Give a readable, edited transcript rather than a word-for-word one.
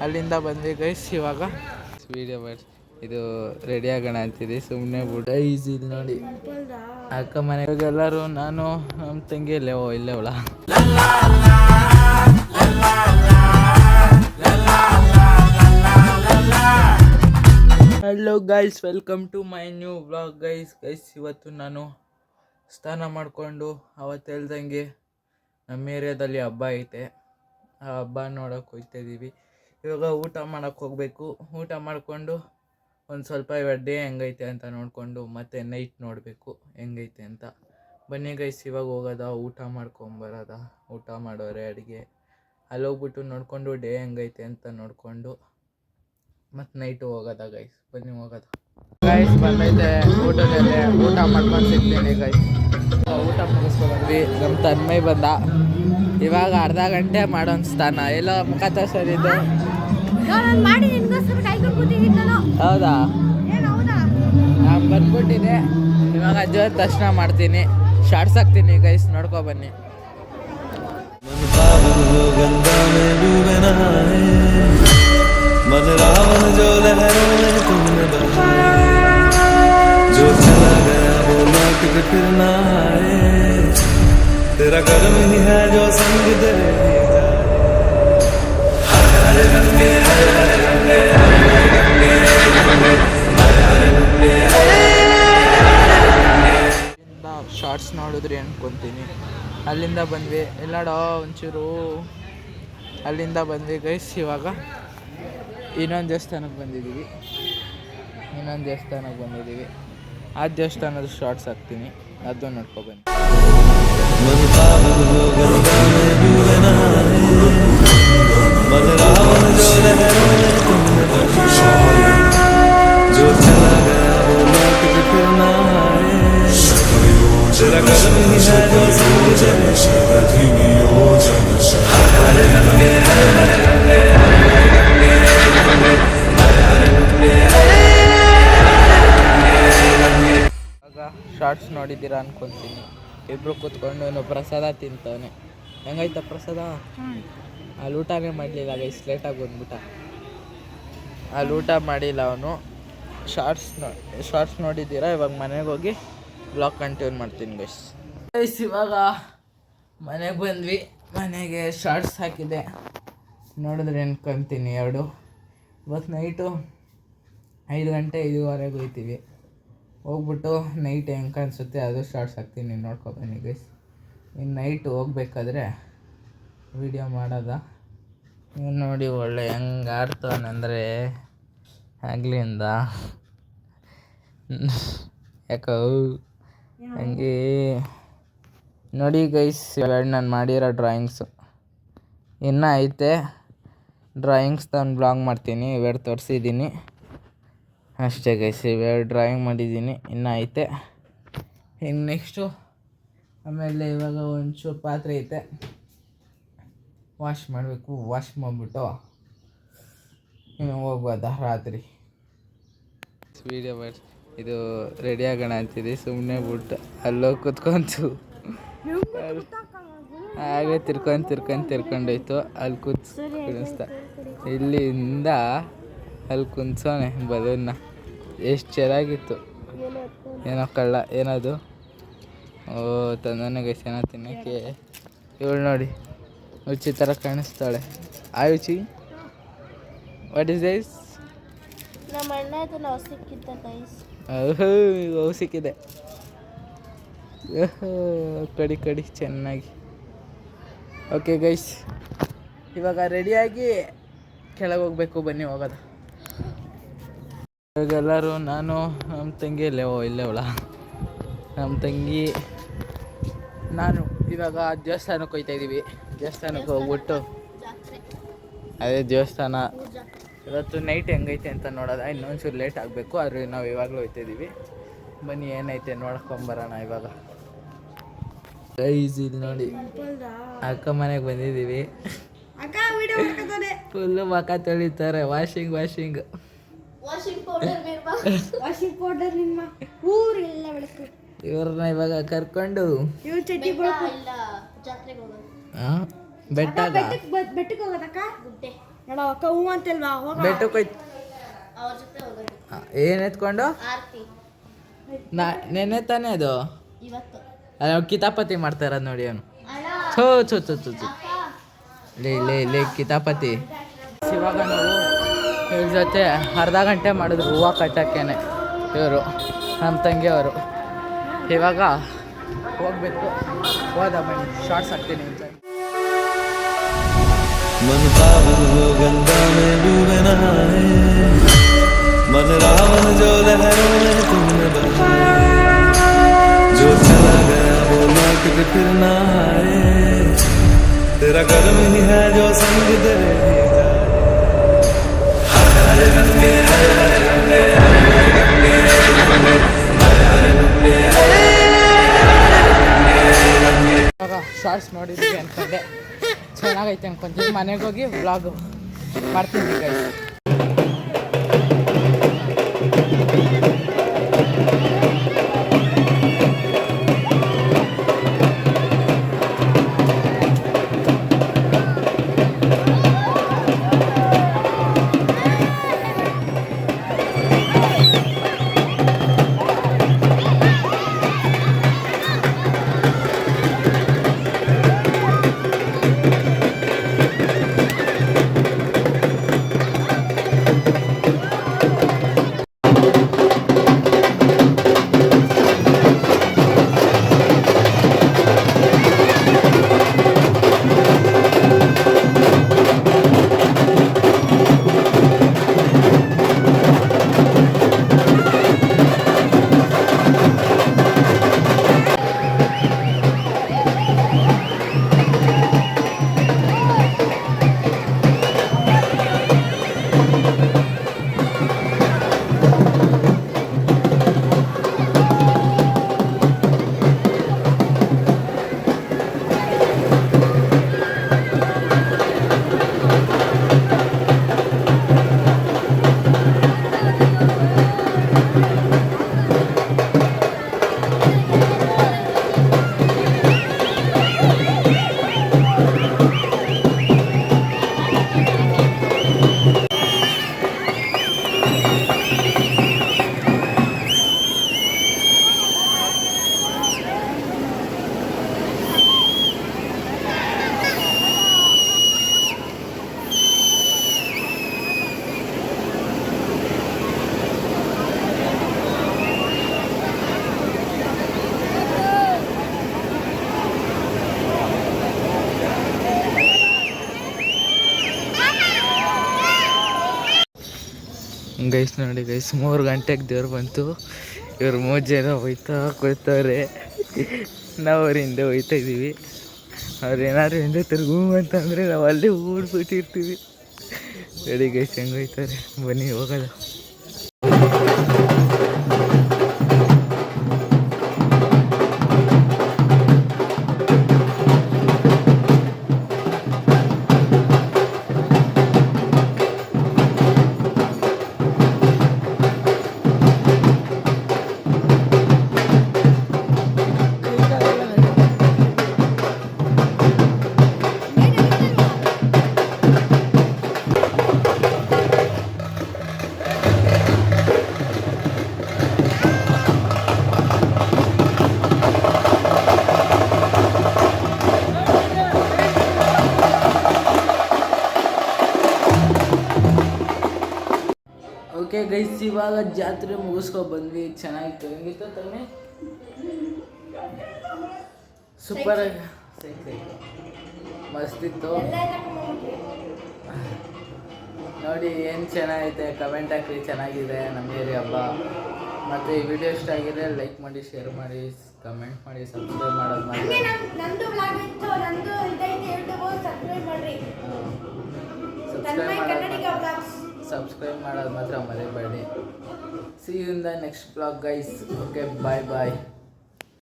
ಅಲ್ಲಿಂದ ಬಂದ್ವಿ ಗೈಸ್. ಇವಾಗ ವಿಡಿಯೋ ಮಾಡಿ ಇದು ರೆಡಿ ಆಗೋಣ ಅಂತಿದೆ, ಸುಮ್ಮನೆ ಬಿಟ್ಟು ಗೈಸ್. ಇದು ನೋಡಿ ಅಕ್ಕ ಮನೆಗೆ ಎಲ್ಲರೂ, ನಾನು ನಮ್ಮ ತಂಗಿ ಇಲ್ಲೇ ಅವಳ. Hello guys, welcome to my new vlog guys. ಇವತ್ತು ನಾನು ಸ್ನಾನ ಮಾಡಿಕೊಂಡು ಅವತ್ತು ಹೇಳ್ದಂಗೆ ನಮ್ಮ ಏರಿಯಾದಲ್ಲಿ ಹಬ್ಬ ಐತೆ, ಆ ಹಬ್ಬ ನೋಡೋಕೆ ಹೋಗ್ತಾಯಿದ್ದೀವಿ. ಇವಾಗ ಊಟ ಮಾಡೋಕ್ಕೆ ಹೋಗಬೇಕು. ಊಟ ಮಾಡಿಕೊಂಡು ಒಂದು ಸ್ವಲ್ಪ ಇವಾಗ ಡೇ ಹೆಂಗೈತೆ ಅಂತ ನೋಡಿಕೊಂಡು ಮತ್ತೆ ನೈಟ್ ನೋಡಬೇಕು ಹೆಂಗೈತೆ ಅಂತ. ಬನ್ನಿ ಗೈಸ್, ಇವಾಗ ಹೋಗೋದ, ಊಟ ಮಾಡ್ಕೊಂಬರೋದ. ಊಟ ಮಾಡೋರೆ ಅಡುಗೆ ಅಲ್ಲಿ ಹೋಗ್ಬಿಟ್ಟು ನೋಡಿಕೊಂಡು ಡೇ ಹೆಂಗೈತೆ ಅಂತ ನೋಡಿಕೊಂಡು ಮತ್ತು ನೈಟು ಹೋಗೋದ ಗೈಸ್. ಬನ್ನಿ ಹೋಗೋದ ಗೈಸ್. ಬಂದೈತೆ ಊಟದಲ್ಲೇ, ಊಟ ಮಾಡ್ಕೊಂಡು ಸಿಗ್ತೀನಿ ಗೈಸ್. ಊಟ ಮುಗಿಸ್ಕೊಂಡ್ವಿ. ನಮ್ಮ ತನ್ಮೈ ಬಂದ. ಇವಾಗ ಅರ್ಧ ಗಂಟೆ ಮಾಡೋನ್ ಸ್ಥಾನ ಎಲ್ಲೋ ಮುಖ ತೋರಿಸೋದಿದ್ದು. ಹೌದಾ, ನಾನು ಬಂದ್ಬಿಟ್ಟಿದೆ. ಇವಾಗ ಜೋರ್ ದರ್ಶನ ಮಾಡ್ತೀನಿ, ಶಾರ್ಟ್ಸ್ ಹಾಕ್ತೀನಿ ಗೈಸ್, ನೋಡ್ಕೊ ಬನ್ನಿ. मन रावण जो लहरों में तुमने बहाया, जो चला गया वो लौट के फिर ना आए, तेरा कर्म ही है जो संग दे जाए। हरे हरे रंगे हरे हरे रंगे हरे हरे रंगे हरे हरे रंगे हरे ಶಾರ್ಟ್ಸ್ ನೋಡಿದ್ರಿ ಅನ್ಕೊಂತೀನಿ. ಅಲ್ಲಿಂದ ಬಂದ್ವಿ. ಎಲ್ಲಾಡೋ ಒಂಚೂರು ಅಲ್ಲಿಂದ ಬಂದ್ವಿ ಗೈಸ್. ಇವಾಗ ಇನ್ನೊಂದು ದೇವಸ್ಥಾನಕ್ಕೆ ಬಂದಿದ್ದೀವಿ. ಆ ದೇವಸ್ಥಾನದ ಶಾರ್ಟ್ಸ್ ಹಾಕ್ತೀನಿ, ಅದು ನೋಡ್ಕೊಬನ್ನಿ. ಶಾರ್ಟ್ಸ್ ನೋಡಿದ್ದೀರಾ ಅನ್ಕೊತೀನಿ. ಇಬ್ಬರು ಕೂತ್ಕೊಂಡು ಏನೋ ಪ್ರಸಾದ ತಿಂತವನೆ. ಹೆಂಗೈತ ಪ್ರಸಾದ? ಅಲ್ಲಿ ಊಟನೇ ಮಾಡಲಿಲ್ಲ ಗೈಸ್, ಲೇಟಾಗಿ ಬಂದ್ಬಿಟ್ಟ. ಅಲ್ಲಿ ಊಟ ಮಾಡಿಲ್ಲ ಅವನು. ಶಾರ್ಟ್ಸ್ ನೋಡಿದ್ದೀರಾ. ಇವಾಗ ಮನೆಗೆ ಹೋಗಿ ಬ್ಲಾಗ್ ಕಂಟಿನ್ಯೂ ಮಾಡ್ತೀನಿ ಗೈಸ್. ಇವಾಗ ಮನೆಗೆ ಬಂದ್ವಿ. ಮನೆಗೆ ಶಾರ್ಟ್ಸ್ ಹಾಕಿದೆ, ನೋಡಿದ್ರೆ ಅನ್ಕೊಂತೀನಿ ಎರಡು. ಇವತ್ತು ನೈಟು 5 ಗಂಟೆ 5:15 ಹೋಗ್ತೀವಿ. ಹೋಗ್ಬಿಟ್ಟು ನೈಟ್ ಹೆಂಗೆ ಕಾಣಿಸುತ್ತೆ ಅದು ಶಾರ್ಟ್ಸ್ ಹಾಕ್ತೀನಿ, ನೋಡ್ಕೊಬನ್ನಿ ಗೈಸ್. ಇನ್ನು ನೈಟ್ ಹೋಗ್ಬೇಕಾದ್ರೆ ವಿಡಿಯೋ ಮಾಡೋದ. ನೀವು ನೋಡಿ ಒಳ್ಳೆ ಹೆಂಗೆ ಆಡ್ತಾವನಂದರೆ ಆಗ್ಲಿಂದ ಯಾಕೋ ಹಂಗೆ ನೋಡಿ ಗೈಸ್. ಇವೆರಡು ನಾನು ಮಾಡಿರೋ ಡ್ರಾಯಿಂಗ್ಸು ಇನ್ನೂ ಐತೆ. ಡ್ರಾಯಿಂಗ್ಸ್ ನಾನು ಬ್ಲಾಗ್ ಮಾಡ್ತೀನಿ. ಇವೆರಡು ತೋರಿಸಿದ್ದೀನಿ ಅಷ್ಟೇ ಗೈಸ್. ಇವೆರಡು ಡ್ರಾಯಿಂಗ್ ಮಾಡಿದ್ದೀನಿ, ಇನ್ನೂ ಐತೆ. ಇನ್ನು ನೆಕ್ಸ್ಟು ಆಮೇಲೆ ಇವಾಗ ಒಂಚೂರು ಪಾತ್ರೆ ಐತೆ, ವಾಶ್ ಮಾಡಬೇಕು. ವಾಶ್ ಮಾಡಿಬಿಟ್ಟು ಇನ್ನು ಹೋಗ್ಬೋದಾ ರಾತ್ರಿ. ವೀಡಿಯೋ ಮಾಡಿ ಇದು ರೆಡಿ ಆಗೋಣ ಅಂತಿದೆ, ಸುಮ್ಮನೆ ಬಿಟ್ಟು ಅಲ್ಲೋಗಿ ಕೂತ್ಕೊಂತು. ಹಾಗೆ ತಿರ್ಕೊಂಡೋಯ್ತು. ಅಲ್ಲಿ ಕುಣಿಸ್ತಾ ಇಲ್ಲಿಂದ ಅಲ್ಲಿ ಕುಂತ್ಸೋನೆ ಬಲೂನ್ನ. ಎಷ್ಟು ಚೆನ್ನಾಗಿತ್ತು. ಏನೋ ಕಳ್ಳ ಏನದು, ಓ ತಂದನೆ ಗೈಸ್ ಏನೋ ತಿನ್ನೋಕ್ಕೆ. ಇವಳು ನೋಡಿ ರುಚಿ ಥರ ಕಾಣಿಸ್ತಾಳೆ. ಆ ರುಚಿ ವಾಟ್ ಇಸ್ ದೈಸ್? ಅವು ಸಿಕ್ಕಿದೆ. ಕಡಿ ಚೆನ್ನಾಗಿ. ಓಕೆ ಗೈಸ್, ಇವಾಗ ರೆಡಿಯಾಗಿ ಕೆಳಗೆ ಹೋಗ್ಬೇಕು. ಬನ್ನಿ ಹೋಗೋದ. ಇವಾಗೆಲ್ಲರೂ, ನಾನು ನಮ್ಮ ತಂಗಿ ಇಲ್ಲೇ ಅವಳ. ನಮ್ಮ ತಂಗಿ ನಾನು ಇವಾಗ ದೇವಸ್ಥಾನಕ್ಕೆ ಹೋಗ್ತಾಯಿದ್ದೀವಿ. ದೇವಸ್ಥಾನಕ್ಕೆ ಹೋಗ್ಬಿಟ್ಟು ಅದೇ ದೇವಸ್ಥಾನ ಇವತ್ತು ನೈಟ್ ಹೆಂಗೈತೆ ಅಂತ ನೋಡೋದ. ಇನ್ನೊಂಚೂರು ಲೇಟ್ ಆಗಬೇಕು, ಆದರೆ ನಾವು ಇವಾಗಲೂ ಹೋಗ್ತಾಯಿದ್ದೀವಿ. ಬನ್ನಿ ಏನೈತೆ ನೋಡ್ಕೊಂಬರೋಣ ಇವಾಗ ಗೈಸ್. ಇದು ನೋಡಿ ಅಕ್ಕ ಮನೆಗೆ ಬಂದಿದ್ದೀವಿ. ಫುಲ್ಲು ಮಕ್ಕ ತೊಳಿತಾರೆ. ವಾಷಿಂಗ್ ಇವ್ರನ್ನ ಇವಾಗ ಕರ್ಕೊಂಡು ಬೆಟ್ಟಕ್ಕೆ ನೋಡ ಅಕ್ಕ ಹೂ ಅಂತಲ್ವಾ ಹೋಗ ಬೆಟ್ಟಕ್ಕೆ ಹೋಯ್ತು ಅವ್ರ ಜೊತೆ ಹೋಗೋದು ಏನು ಎತ್ಕೊಂಡು ಆರ್ತಿ ನೆನ್ನೆ ತಾನೇ ಅದು ಇವತ್ತು ಕಿತಾಪತಿ ಮಾಡ್ತಾರ ನೋಡಿ ಅವನು ಅಣ್ಣ ಥೋ ಥೋ ಥೋ ಥೋ ಥೋ. ಲೇ ಕಿತಾಪತಿ. ಇವಾಗ ನಾವು ಇವ್ರ ಜೊತೆ ಅರ್ಧ ಗಂಟೆ ಮಾಡಿದ್ರು ಹೂವು ಕಟ್ಟಕ್ಕೇನೆ ಇವರು ನಮ್ಮ ತಂಗಿಯವರು. ಇವಾಗ ಹೋಗ್ಬೇಕು. ಹೋದ ಬನ್ನಿ ಶಾರ್ಟ್ಸ್ ಹಾಕ್ತೀನಿ ಅಂತ. मन पावन हो गंगा में डूबे नहाए, मन रावण जो लहरों में तुमने बहाए, जो चला गया वो लौट के फिर ना आए, तेरा कर्म ही है जो संग दे हरे रंगे हरे रंगे ಇವಾಗ ಶಾರ್ಟ್ಸ್ ನೋಡಿದ್ವಿ ಅಂದ್ಕೊಂಡೆ ಚೆನ್ನಾಗೈತೆ ಅನ್ಕೊಂತೀವಿ. ಮನೆಗೆ ಹೋಗಿ ವ್ಲಾಗ್ ಮಾಡ್ತೀನಿ ಗೈಸ್. ಗೈಸ್ ನೋಡಿ ಗೈಸ್ 3 ಗಂಟೆಗೆ ದೇವ್ರು ಬಂತು. ಇವ್ರು 3 ಜನ ಹೋಯ್ತಾ ಕೊಡ್ತವ್ರೆ. ನಾವು ಅವ್ರ ಹಿಂದೆ ಹೋಯ್ತಾ ಇದ್ದೀವಿ. ಅವ್ರು ಏನಾದ್ರು ಹಿಂದೆ ತಿರುಗು ಅಂತಂದರೆ ನಾವು ಅಲ್ಲೇ ಓಡ್ಬಿಟ್ಟಿರ್ತೀವಿ. ರೆಡಿ ಗೈಸ್ ಹೆಂಗೆ ಹೋಯ್ತಾರೆ ಬನ್ನಿ ಹೋಗೋದು. ಓಕೆ ಗೈಸ್ ಇವಾಗ ಜಾತ್ರೆ ಮುಗಿಸ್ಕೊಂಡು ಬಂದ್ವಿ. ಚೆನ್ನಾಗಿತ್ತು. ಹೆಂಗಿತ್ತು ತಮ್ಮಿ? ಸೂಪರ್ ಮಸ್ತಿತ್ತು. ನೋಡಿ ಏನು ಚೆನ್ನಾಗೈತೆ ಕಮೆಂಟ್ ಹಾಕಿ. ಚೆನ್ನಾಗಿದೆ ನಮ್ಮ ಏರಿಯಾ ಹಬ್ಬ. ಮತ್ತು ಈ ವಿಡಿಯೋ ಇಷ್ಟ ಆಗಿದೆ ಲೈಕ್ ಮಾಡಿ, ಶೇರ್ ಮಾಡಿ, ಕಮೆಂಟ್ ಮಾಡಿ, ಸಬ್ಸ್ಕ್ರೈಬ್ ಮಾಡೋದು ಮಾಡಿ. ಸಬ್ಸ್ಕ್ರೈಬ್ ಮಾಡೋದು ಮಾತ್ರ ಮರಿಬೇಡಿ. See you in the next vlog guys. Okay bye bye.